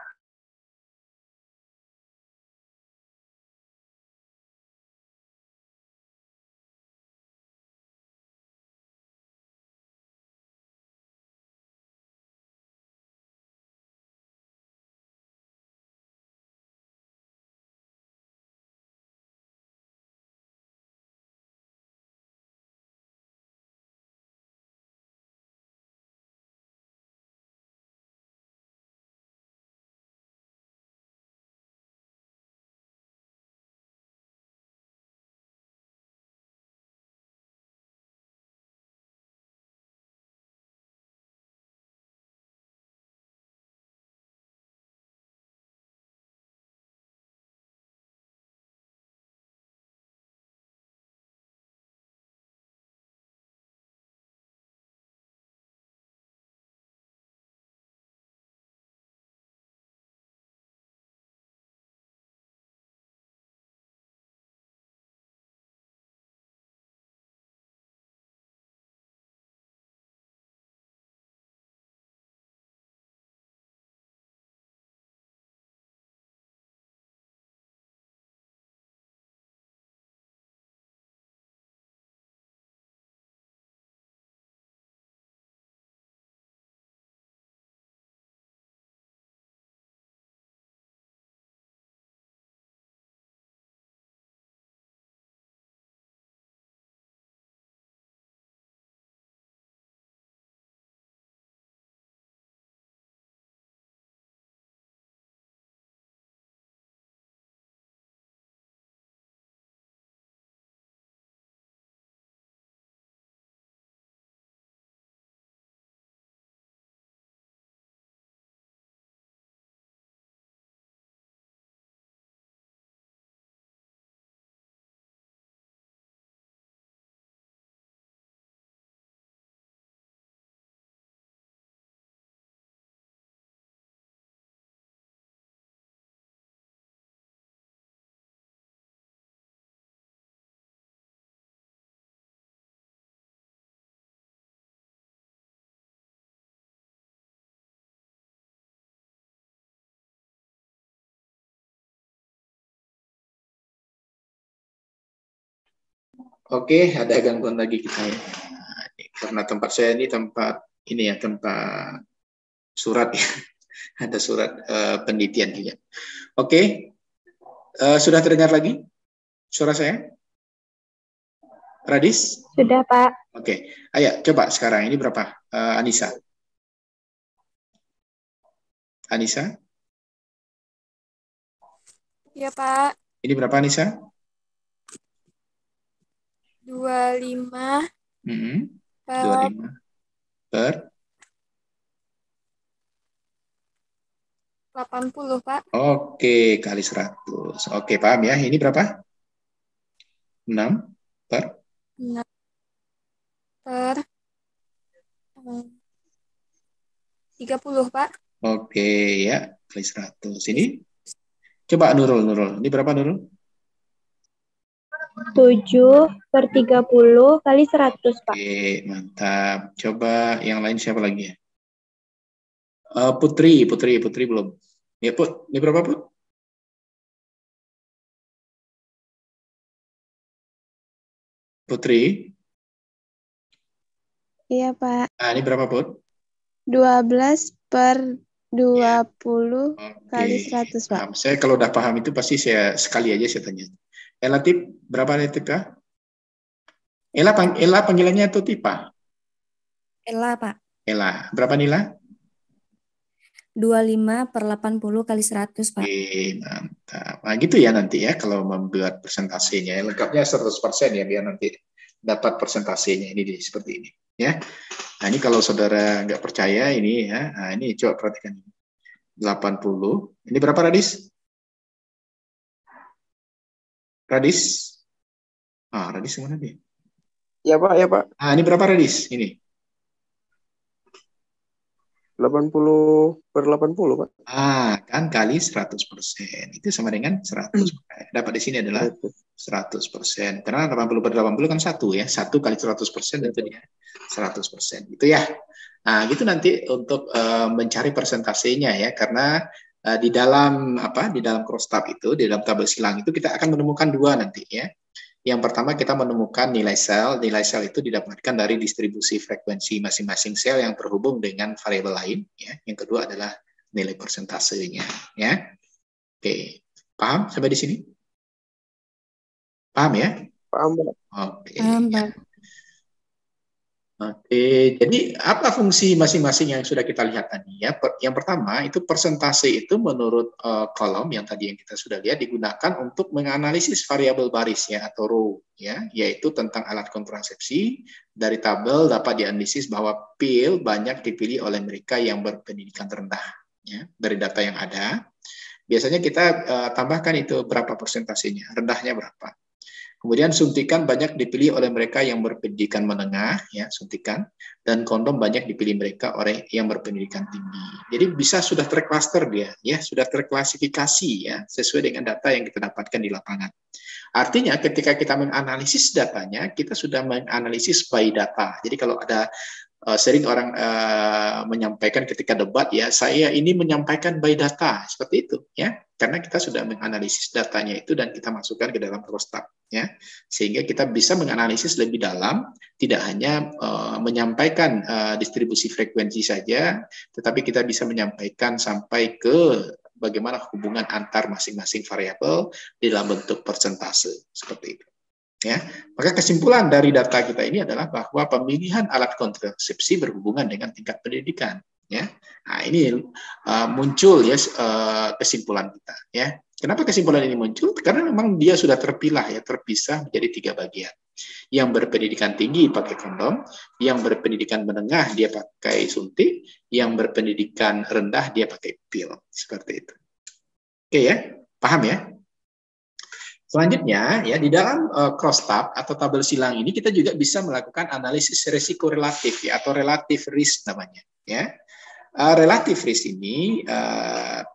Oke, ada gangguan lagi kita ya. Nah, karena tempat saya ini tempat surat ya. Ada surat penelitian juga. Oke, sudah terdengar lagi suara saya? Radis? Sudah, Pak. Oke, ayo coba sekarang ini berapa? Anissa? Anissa? Ya, Pak. Ini berapa Anissa? 25 per 25 per 80, Pak. Oke, kali 100. Oke, paham ya. Ini berapa? 6 per 6 per 30, Pak. Oke, ya, kali 100. Ini coba Nurul. Ini berapa Nurul? 7 per 30 kali 100, Pak. Oke, mantap. Coba yang lain siapa lagi ya? Putri belum. Ya, Put. Ini berapa, Put? Putri. Iya, Pak. Nah, ini berapa, Put? 12 per 20 kali Oke, 100, Pak. paham. Saya kalau udah paham itu pasti saya sekali aja saya tanya. Latif, berapa Latif ya? Ella panggilannya itu Tipa? Ella, Pak. Ella, berapa Nila? 25 per 80 kali 100, Pak. Oke, mantap. Nah, gitu ya nanti ya kalau membuat persentasenya. Lengkapnya 100% ya, biar nanti dapat persentasenya ini seperti ini. Ya. Nah, ini kalau saudara nggak percaya ini ya, nah, ini coba perhatikan. 80. Ini berapa Radis? Radis? Radis mana dia? Ya Pak, ya Pak. Ini berapa Radis? Ini. 80 per 80, Pak. Kan kali 100%. Itu sama dengan 100. Dapat di sini adalah 100%. Karena 80 per 80 kan 1 ya. 1 kali 100% itu dia 100%. Gitu ya. Nah, gitu nanti untuk mencari persentasenya ya. Karena di dalam crosstab itu, di dalam tabel silang itu kita akan menemukan 2 nanti ya. Yang pertama kita menemukan nilai sel. Nilai sel itu didapatkan dari distribusi frekuensi masing-masing sel yang terhubung dengan variabel lain. Ya. Yang kedua adalah nilai persentasenya. Ya. Oke, paham sampai di sini? Paham ya? Paham, Pak. Oke. Paham, Pak. Oke, jadi apa fungsi masing-masing yang sudah kita lihat tadi ya? Yang pertama itu persentase itu menurut kolom yang tadi yang kita sudah lihat digunakan untuk menganalisis variabel baris ya atau row ya, yaitu tentang alat kontrasepsi. Dari tabel dapat dianalisis bahwa pil banyak dipilih oleh mereka yang berpendidikan rendah ya. Dari data yang ada, biasanya kita tambahkan itu berapa persentasenya, rendahnya berapa. Kemudian suntikan banyak dipilih oleh mereka yang berpendidikan menengah, ya suntikan, dan kondom banyak dipilih mereka oleh yang berpendidikan tinggi. Jadi bisa sudah tercluster dia, ya sudah terklasifikasi ya sesuai dengan data yang kita dapatkan di lapangan. Artinya ketika kita menganalisis datanya, kita sudah menganalisis by data. Jadi kalau ada sering orang menyampaikan ketika debat ya, saya ini menyampaikan by data seperti itu ya, karena kita sudah menganalisis datanya itu dan kita masukkan ke dalam crosstab ya, sehingga kita bisa menganalisis lebih dalam, tidak hanya menyampaikan distribusi frekuensi saja, tetapi kita bisa menyampaikan sampai ke bagaimana hubungan antar masing-masing variabel di dalam bentuk persentase seperti itu. Ya, maka kesimpulan dari data kita ini adalah bahwa pemilihan alat kontrasepsi berhubungan dengan tingkat pendidikan. Ya, nah ini muncul ya kesimpulan kita. Ya, kenapa kesimpulan ini muncul? Karena memang dia sudah terpisah menjadi 3 bagian. Yang berpendidikan tinggi pakai kondom, yang berpendidikan menengah dia pakai suntik, yang berpendidikan rendah dia pakai pil. Seperti itu. Oke ya, paham ya? Selanjutnya, ya di dalam crosstab atau tabel silang ini kita juga bisa melakukan analisis risiko relatif ya atau relative risk namanya. Ya, relative risk ini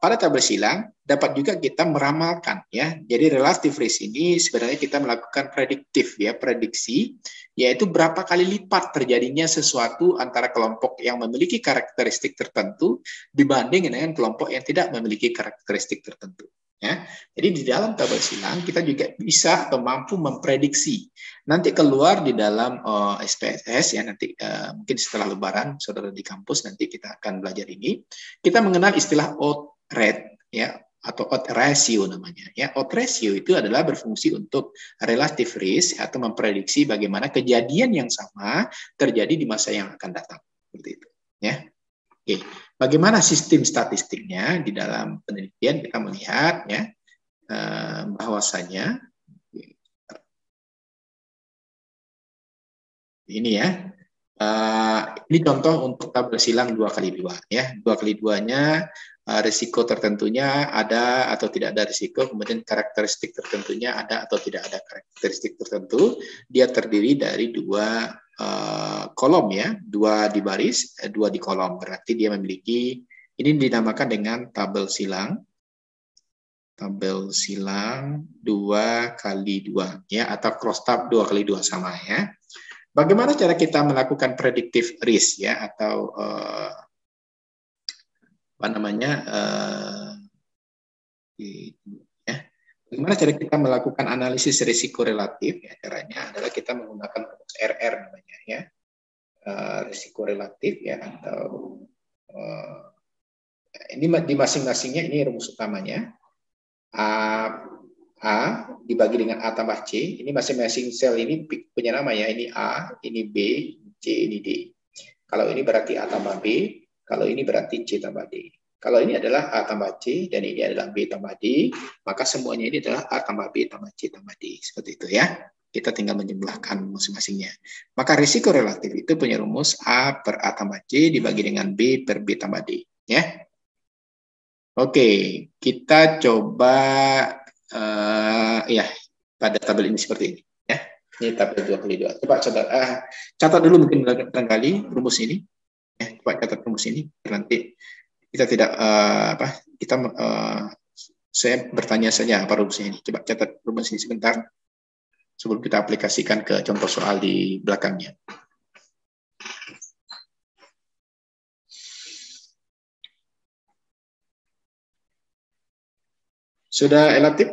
pada tabel silang dapat juga kita meramalkan ya. Jadi relative risk ini sebenarnya kita melakukan prediksi, yaitu berapa kali lipat terjadinya sesuatu antara kelompok yang memiliki karakteristik tertentu dibanding dengan kelompok yang tidak memiliki karakteristik tertentu. Ya. Jadi di dalam tabel silang kita juga bisa atau mampu memprediksi. Nanti keluar di dalam SPSS ya, nanti mungkin setelah Lebaran saudara di kampus nanti kita akan belajar ini. Kita mengenal istilah odds rate ya, atau odds ratio namanya. Ya, odds ratio itu adalah berfungsi untuk relative risk atau memprediksi bagaimana kejadian yang sama terjadi di masa yang akan datang. Seperti itu. Ya. Oke, bagaimana sistem statistiknya di dalam penelitian kita melihat ya bahwasanya ini ya, ini contoh untuk tabel silang 2x2 ya, 2x2-nya risiko tertentunya ada atau tidak ada risiko, kemudian karakteristik tertentunya ada atau tidak ada karakteristik tertentu. Dia terdiri dari dua kolom ya, dua di baris, dua di kolom. Berarti dia memiliki, ini dinamakan dengan tabel silang 2x2 ya, atau crosstab 2x2 sama ya. Bagaimana cara kita melakukan predictive risk ya, atau apa namanya ya. Bagaimana cara kita melakukan analisis risiko relatif? Ya, caranya adalah kita menggunakan rumus RR namanya ya, risiko relatif ya, atau ini di masing-masingnya ini rumus utamanya. A dibagi dengan A tambah C. Ini masing-masing sel ini punya nama ya. Ini A, ini B, C, ini D. Kalau ini berarti A tambah B. Kalau ini berarti C tambah D. Kalau ini adalah A tambah C dan ini adalah B tambah D, maka semuanya ini adalah A tambah B tambah C tambah D. Seperti itu ya. Kita tinggal menjumlahkan masing-masingnya. Maka risiko relatif itu punya rumus A per A tambah C dibagi dengan B per B tambah D. Ya. Oke, kita coba ya pada tabel ini seperti ini. Ya. Ini tabel 2x2. Coba catat dulu mungkin barangkali rumus ini. Ya, coba catat rumus ini. Nanti kita tidak saya bertanya saja apa rumusnya ini. Coba catat rumus ini sebentar sebelum kita aplikasikan ke contoh soal di belakangnya. Sudah elatif?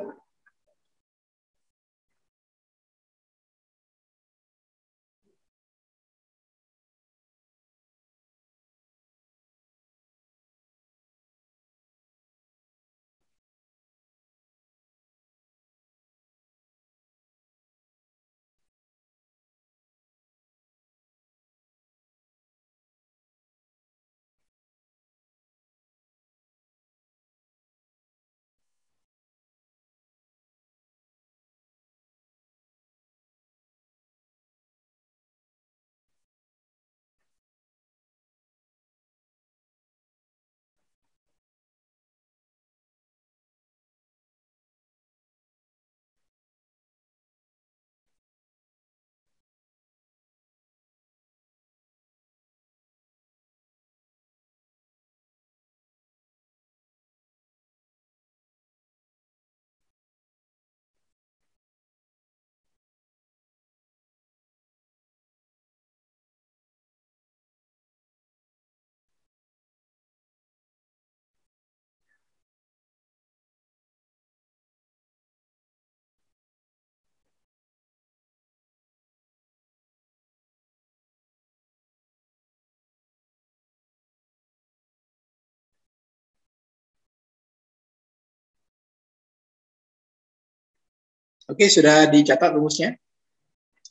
Oke, sudah dicatat rumusnya?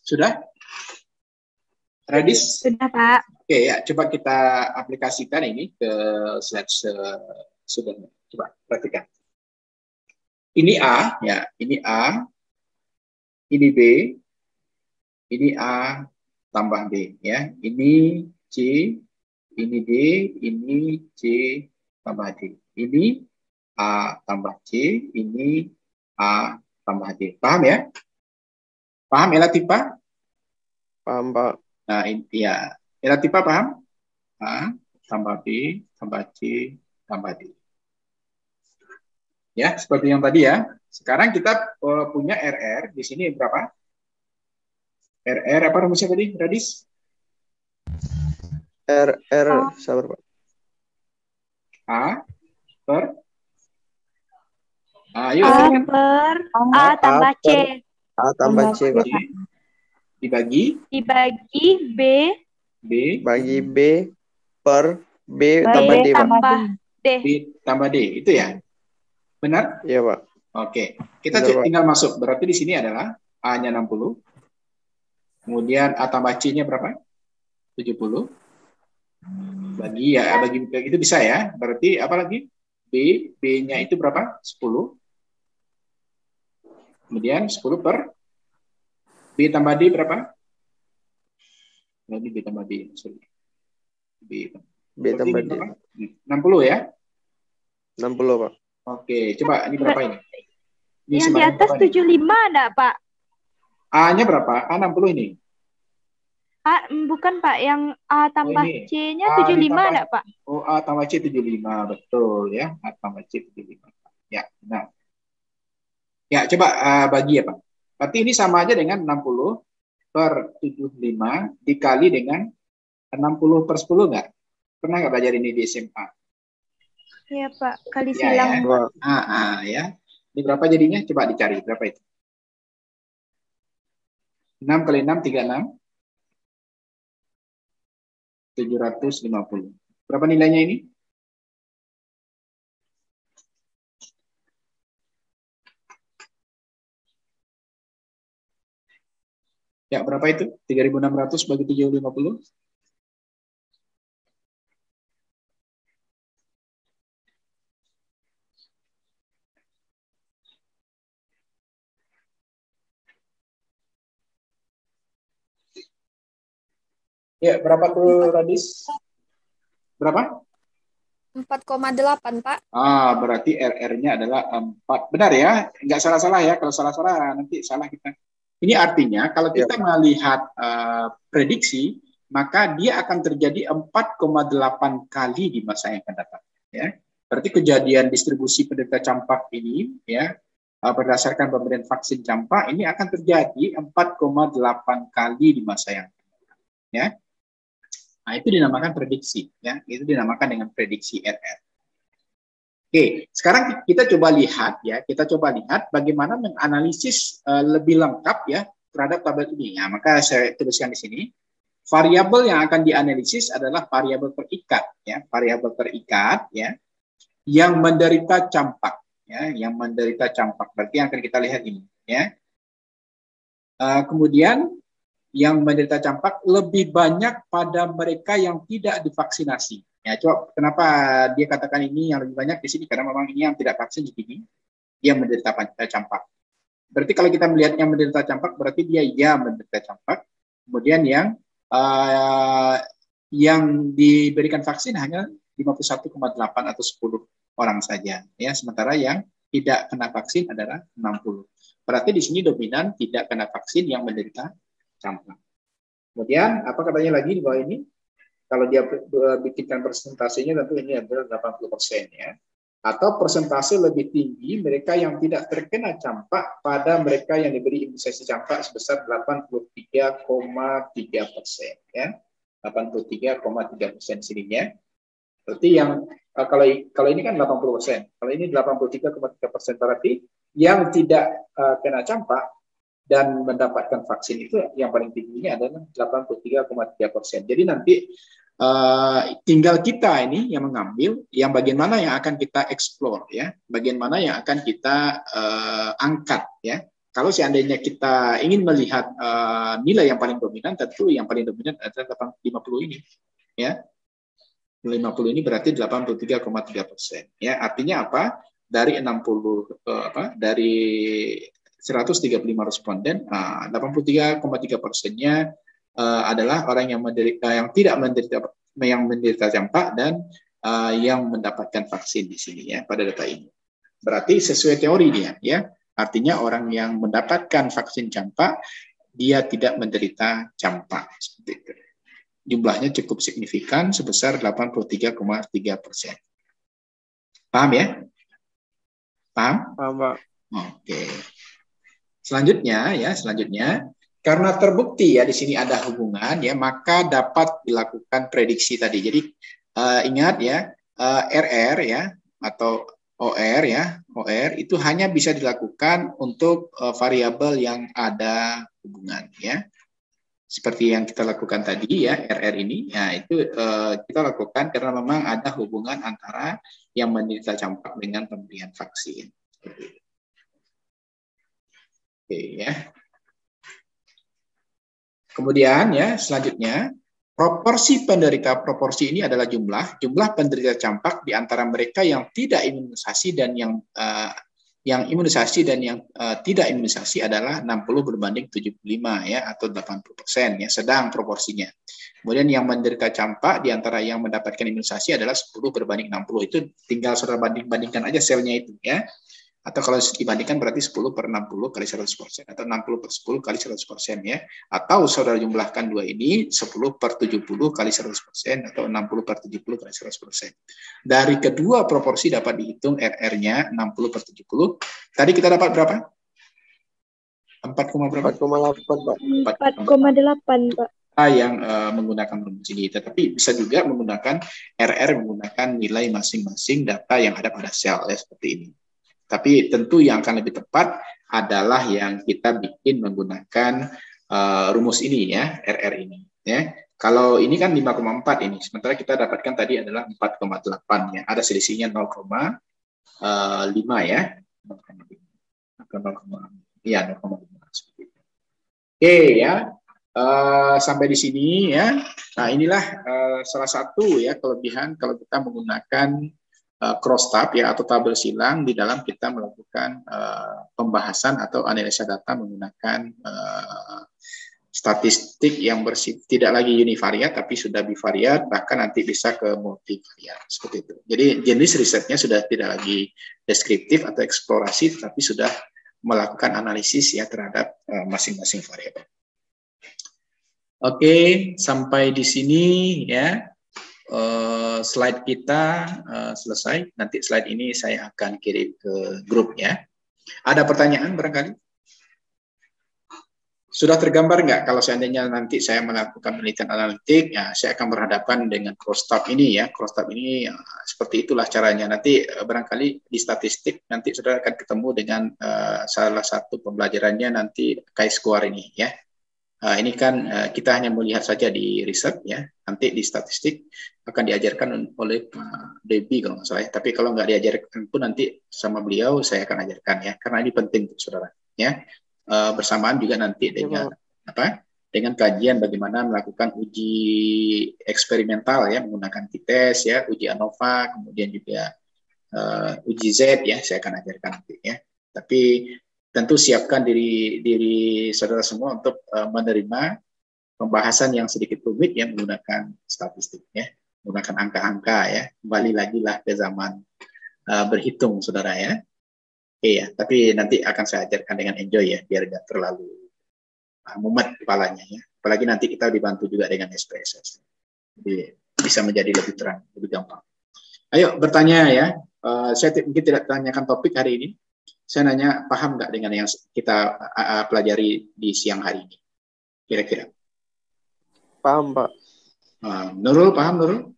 Sudah? Radis? Sudah, Pak. Oke, ya, coba kita aplikasikan ini ke slide sudah. Coba perhatikan. Ini A, ya, ini A, ini B, ini A tambah B, ya. Ini C, ini D, ini C tambah D. Ini A tambah C, ini A tambah D. Paham ya? Paham Elatifa? Paham, Pak. Nah, ya. Elatifa paham? A tambah B tambah C tambah D. Ya, seperti yang tadi ya. Sekarang kita punya RR. Di sini berapa? RR apa rumusnya tadi, Radis? RR, sabar, Pak. A per Ayo A silakan. per A tambah C A tambah C, Pak. Dibagi dibagi B B Bagi B per B B tambah D, Pak. tambah D. B tambah D. Itu ya? Benar? Iya, Pak. Oke. Kita Benar, Pak. tinggal masuk. Berarti di sini adalah A-nya 60. Kemudian A tambah C-nya berapa? 70. Bagi itu bisa ya. Berarti apa lagi? B-nya itu berapa? 10. Kemudian 10 per B tambah D berapa? Berarti B tambah D. Sorry. B tambah D. berapa? 60 ya? 60, Pak. Oke, coba ini berapa ini? Ini Yang di sebenarnya atas berapa ini? 75 enggak, Pak? A-nya berapa? A 60 ini. A, bukan, Pak. Yang A tambah ini. C-nya A 75 ditambah- enggak, Pak? Oh, A tambah C 75, betul ya. A tambah C 75. Ya, benar. Ya, coba bagi ya, Pak. Berarti ini sama aja dengan 60 per 75 dikali dengan 60 per 10 nggak? Pernah nggak belajar ini di SMA? Iya, Pak. Kali Ya, silang, ya. Pak. Ya. Ini berapa jadinya? Coba dicari. Berapa itu? 6 kali 6, 36. 750. Berapa nilainya ini? Ya, berapa itu? 3.600 bagi 750. Ya, berapa tuh, Radis? Berapa? 4,8, Pak. Berarti RR-nya adalah 4. Benar ya? Nggak salah-salah ya. Kalau salah-salah nanti salah kita. Ini artinya kalau kita melihat prediksi, maka dia akan terjadi 4,8 kali di masa yang akan datang. Ya. Berarti kejadian distribusi penderita campak ini, ya, berdasarkan pemberian vaksin campak, ini akan terjadi 4,8 kali di masa yang akan datang. Ya. Nah, itu dinamakan prediksi, ya. Itu dinamakan dengan prediksi RR. Oke, sekarang kita coba lihat, ya. Kita coba lihat bagaimana menganalisis lebih lengkap, ya, terhadap tabel ini. Ya, maka saya tuliskan di sini. Variabel yang akan dianalisis adalah variabel terikat, ya. Variabel terikat, ya, yang menderita campak, ya, yang menderita campak. Berarti yang akan kita lihat ini, ya. Kemudian yang menderita campak lebih banyak pada mereka yang tidak divaksinasi. Ya, coba kenapa dia katakan ini yang lebih banyak di sini? Karena memang ini yang tidak vaksin jadi dia menderita campak. Berarti kalau kita melihat yang menderita campak, berarti dia menderita campak. Kemudian yang diberikan vaksin hanya 51,8 atau 10 orang saja. Ya, sementara yang tidak kena vaksin adalah 60. Berarti di sini dominan tidak kena vaksin yang menderita campak. Kemudian apa katanya lagi di bawah ini? Kalau dia bikinkan persentasenya tentu ini adalah 80% ya. Atau persentase lebih tinggi mereka yang tidak terkena campak pada mereka yang diberi imunisasi campak sebesar 83,3% ya. 83,3% sininya. Berarti yang kalau ini kan 80%. Kalau ini 83,3% berarti yang tidak kena campak dan mendapatkan vaksin itu yang paling tingginya adalah 83,3%. Jadi nanti tinggal kita ini yang mengambil yang bagian mana yang akan kita explore ya, bagian mana yang akan kita angkat ya. Kalau seandainya kita ingin melihat nilai yang paling dominan, tentu yang paling dominan adalah 50 ini ya. 50 ini berarti 83,3%. Ya, artinya apa? Dari dari 135 responden, 83,3%-nya adalah orang yang menderita campak dan yang mendapatkan vaksin di sini ya pada data ini. Berarti sesuai teori dia ya. Artinya orang yang mendapatkan vaksin campak dia tidak menderita campak seperti itu. Jumlahnya cukup signifikan sebesar 83,3%. Paham ya? Paham? Paham, Pak. Oke. Selanjutnya, karena terbukti ya di sini ada hubungan ya, maka dapat dilakukan prediksi tadi. Jadi ingat ya, RR ya atau OR ya, OR itu hanya bisa dilakukan untuk variabel yang ada hubungan ya. Seperti yang kita lakukan tadi ya, RR ini, ya itu kita lakukan karena memang ada hubungan antara yang menderita campak dengan pemberian vaksin. Oke ya. Kemudian ya selanjutnya proporsi ini adalah jumlah penderita campak di antara mereka yang tidak imunisasi dan yang imunisasi dan yang tidak imunisasi adalah 60 berbanding 75 ya atau 80% ya, sedang proporsinya. Kemudian yang menderita campak di antara yang mendapatkan imunisasi adalah 10 berbanding 60. Itu tinggal saudara bandingkan aja selnya itu ya. Atau kalau dibandingkan berarti 10 per 60 kali 100% atau 60 per 10 kali 100% ya. Atau saudara jumlahkan dua ini 10 per 70 kali 100% atau 60 per 70 kali 100%. Dari kedua proporsi dapat dihitung RR-nya 60 per 70. Tadi kita dapat berapa? 4,8 Pak. 4,8 Pak. Yang menggunakan rumus ini. Tetapi bisa juga menggunakan RR menggunakan nilai masing-masing data yang ada pada sel ya, seperti ini. Tapi tentu yang akan lebih tepat adalah yang kita bikin menggunakan rumus ini ya, RR ini. Ya. Kalau ini kan 5,4 ini, sementara kita dapatkan tadi adalah 4,8 ya. Ada selisihnya 0,5 ya. 0,5. Iya, 0,5. Oke ya. Sampai di sini ya. Nah, inilah salah satu ya kelebihan kalau kita menggunakan crosstab ya atau tabel silang di dalam kita melakukan pembahasan atau analisa data menggunakan statistik yang tidak lagi univariat tapi sudah bivariat, bahkan nanti bisa ke multivariat seperti itu. Jadi jenis risetnya sudah tidak lagi deskriptif atau eksplorasi tapi sudah melakukan analisis ya terhadap masing-masing variabel. Oke, sampai di sini ya. Slide kita selesai. Nanti slide ini saya akan kirim ke grup ya. Ada pertanyaan barangkali? Sudah tergambar nggak kalau seandainya nanti saya melakukan penelitian analitik, ya saya akan berhadapan dengan crosstab ini ya. Crosstab ini ya, seperti itulah caranya. Nanti barangkali di statistik nanti saudara akan ketemu dengan salah satu pembelajarannya nanti chi-square ini ya. Ini kan kita hanya melihat saja di riset ya, nanti di statistik akan diajarkan oleh Pak Debbie kalau nggak salah ya. Tapi kalau nggak diajarkan pun nanti sama beliau saya akan ajarkan ya, karena ini penting untuk saudara ya. Bersamaan juga nanti dengan dengan kajian bagaimana melakukan uji eksperimental ya menggunakan T-test ya, uji ANOVA, kemudian juga uji Z ya, saya akan ajarkan nanti ya. Tapi tentu siapkan diri saudara semua untuk menerima pembahasan yang sedikit rumit ya menggunakan statistik ya, menggunakan angka-angka ya. Kembali lagi lah ke zaman berhitung saudara ya. Iya, tapi nanti akan saya ajarkan dengan enjoy ya, biar tidak terlalu mumet kepalanya ya. Apalagi nanti kita dibantu juga dengan SPSS. Jadi bisa menjadi lebih terang, lebih gampang. Ayo bertanya ya. Saya mungkin tidak tanyakan topik hari ini. Saya nanya, paham nggak dengan yang kita pelajari di siang hari ini? Kira-kira. Paham, Pak. Nurul, paham Nurul?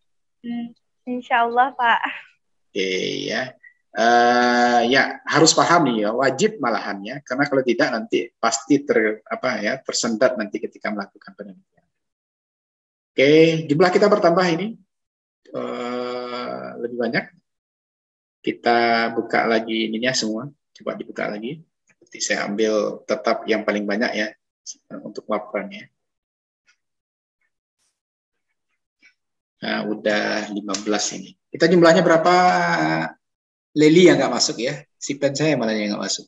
Insya Allah, Pak. Oke, ya. Ya, harus paham nih ya, wajib malahan ya. Karena kalau tidak nanti pasti tersendat nanti ketika melakukan penelitian. Oke, jumlah kita bertambah ini. Lebih banyak. Kita buka lagi ininya semua. Coba dibuka lagi. Nanti saya ambil tetap yang paling banyak ya untuk laporannya. Nah, udah 15 ini. Kita jumlahnya berapa? Leli yang nggak masuk ya. Si pen saya malah yang nggak masuk.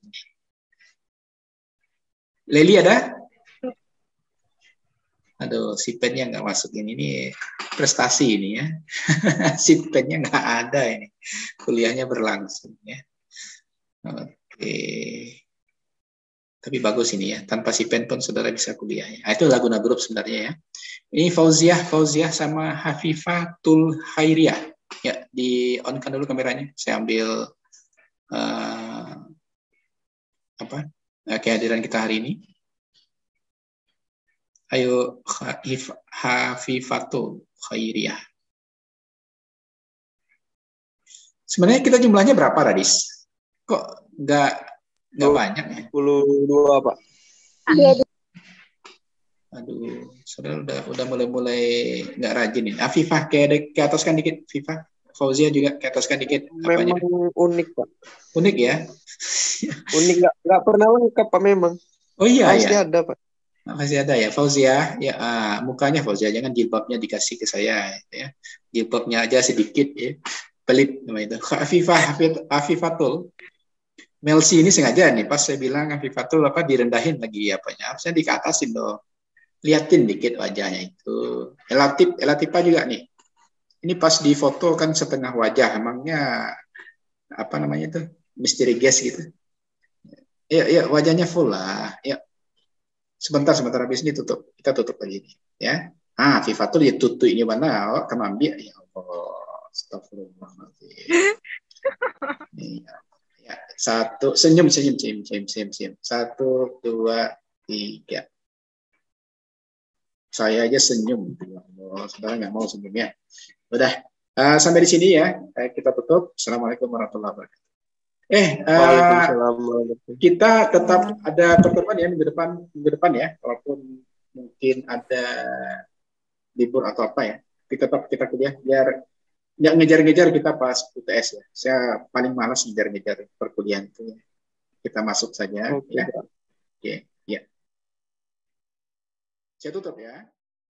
Leli ada? Aduh, si pennya nggak masuk ini prestasi ini ya. Si pennya nggak ada ini. Kuliahnya berlangsung ya. Oke. Tapi bagus ini ya. Tanpa si pen pun saudara bisa kuliah ya. Nah, itu Laguna Group sebenarnya ya. Ini Fauziah sama Hafifatul Khairiyah. Ya, di on kan dulu kameranya. Saya ambil kehadiran kita hari ini. Ayo Hafifatul Khairiyah. Sebenarnya kita jumlahnya berapa, Radis? Kok nggak banyak ya? 22, Pak. Aduh, saudara udah mulai nggak rajin ini. Afifah, ke ataskan dikit, Afifah. Fauzia juga ke ataskan dikit. Apanya? Memang unik, Pak. Unik ya? Unik, nggak pernah lengkap, Pak, memang. Oh iya, Pasti ya. ada, Pak. Masih ada ya, Fauzia. Ya, mukanya Fauzia, jangan jilbabnya dikasih ke saya. Ya. Jilbabnya aja sedikit, ya. Pelit namanya itu. Afifatul. Melsi ini sengaja nih, pas saya bilang Afifatul direndahin lagi apanya. Harusnya dikatasin dong. Liatin dikit wajahnya itu. Elatifa juga nih. Ini pas di foto kan setengah wajah, emangnya apa namanya itu? Misteri guest gitu. Ya, wajahnya full lah. Ya. Sebentar habis ini tutup. Kita tutup lagi ini, ya. Afifatul ya tutup ini mana? Oh, kamambi ya Allah. Astagfirullahaladzim. Ya, satu, senyum. 1, 2, 3. Saya aja senyum. Ya Allah, saudara nggak mau senyumnya. Udah, sampai di sini ya. Kita tutup. Assalamualaikum warahmatullahi wabarakatuh. Waalaikumsalam warahmatullahi. Kita tetap ada pertemuan ya minggu depan ya. Walaupun mungkin ada libur atau apa ya. Kita kuliah biar nggak ngejar-ngejar kita pas UTS ya. Saya paling malas ngejar-ngejar perkuliahan itu ya. Kita masuk saja. Oke, Ya. Pak. Oke, ya. Saya tutup ya.